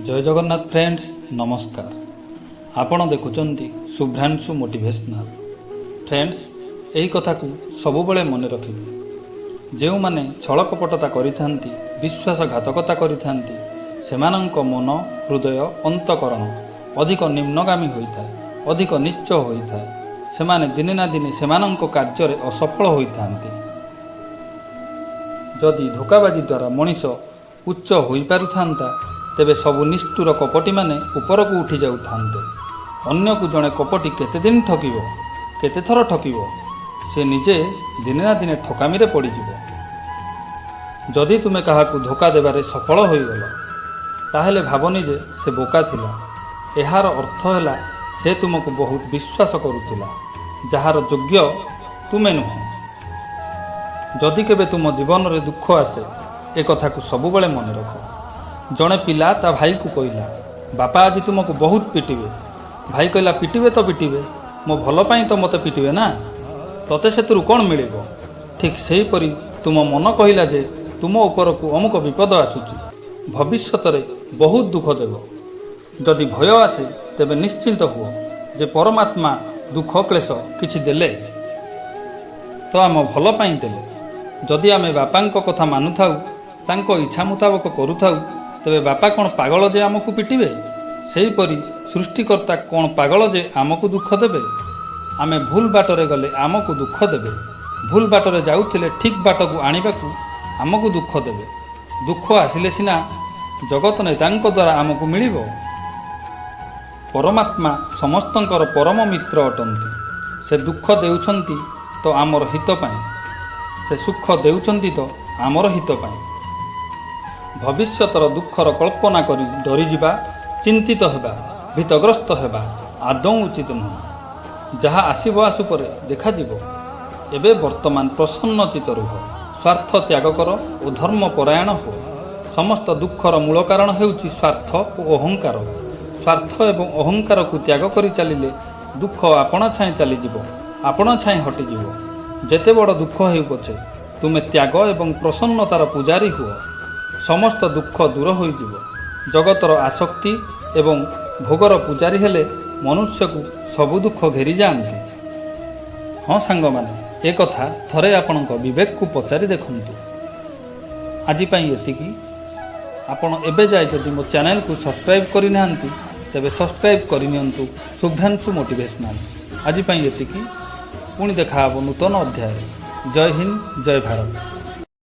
जय जगन्नाथ फ्रेंड्स नमस्कार। आपण देखुचंती शुभ्रांशु मोटिवेशनल। फ्रेंड्स यही कथा को सबुबले मन रखिबे। जो माने छल कपटता करिथांती विश्वासघातकता करिथांती सेमानंक मन हृदय अंतकरण अधिक निम्नगामी होइथाय, अधिक नीच होइथाय। सेमाने दिने ना दिने सेमानंक कार्य असफल होइथांती। जदि धोकाबाजी द्वारा मनीष उच्च होई पारुथांता तेबे सबु निष्ठुर कपटी माने ऊपर को उठी जाउथांते। अन्य को जड़े कपटी केते दिन ठकिबो, केते थर ठकिबो, से निजे दिने ना दिने ठकामी रे पड़ी जिवो। जदि तुमे काहाकू धोखा देबारे सफल होइगल ताहेले भाबनी जे से बोका थिला। एहार अर्थ हैला से तुमको बहुत विश्वास करुथिला, जहार योग्य तुमे नुह। जदि केबे तुम जीवन रे दुख आसे ए कथा को सबुबले मन रख। जड़े पिला ता भाई को कहला, बापा आज तुमको बहुत पिटिबे। भाई कहला, पिटिबे तो पिटिबे, मो भल पाई तो मते पिटिबे ना, तते सेतुरु कोन मिलिबो। ठीक सेही परी तुम मन कहला जे तुम ऊपर को अमुक विपद आसुची, भविष्यत रे बहुत दुख देव। जदि भय आसे तेबे निश्चिंत हुओ जे परमात्मा दुख क्लेश किछि देले तो आम भल पाई देले। जदि आमे बापांक कथा मानुथाउ, तांको इच्छा मुताबक करुथाउ, तेबे बापा कौन पागल जे आमको पिटिबे? सेहीपरि सृष्टिकर्ता कौन पागल जे आमको दुख देबे? आमे भूल बाटरे गले आमको दुख देबे, भूल बाटरे जाउथिले ठीक बाटकू आनिबाकू आमको दुख देबे। दुख आसिले सिना जगत नेतांक द्वारा आमको मिलिबो। परमात्मा समस्तंकर परम मित्र अटंती। से दुख देउछंती तो आमर हित पाई, से सुख देउछंती तो आमर हित पाई। भविष्यतर दुखर कल्पना करी डरी जिबा, चिंतित हेबा, भीतग्रस्त हेबा आदौ उचित नुह। जहाँ आसब आसु पर देखा जिवो। एबे वर्तमान प्रसन्न चित रुह, स्वार्थ त्याग कर और धर्म परायण हो। समस्त दुखर मूल कारण हेउची स्वार्थ और अहंकार। स्वार्थ एवं अहंकार को त्याग करी चलिले दुख आपण छाई चली जिवो, आपण छाई हटि जिवो। जेते बड़ दुख हेउ पछे तुमे त्याग एवं प्रसन्नतार पुजारी हुओ। समस्त दुख दूर होई जिवो। जगतर आसक्ति एवं भोगर पुजारी हेले मनुष्य को सबु दुख घेरी जाती। हाँ सांग माने ए कथा थरे आपणक विवेक को पचारि देखंतु। आजि पई एतिकी। आपण एबे जाय जदि मो चैनल को सब्सक्राइब करि नाहंती तेबे सब्सक्राइब करि नियंतु शुभ्रांशु मोटिवेशनल। आजि पई एतिकी। पुणी देखा हबो नूतन अध्याय। जय हिंद, जय भारत।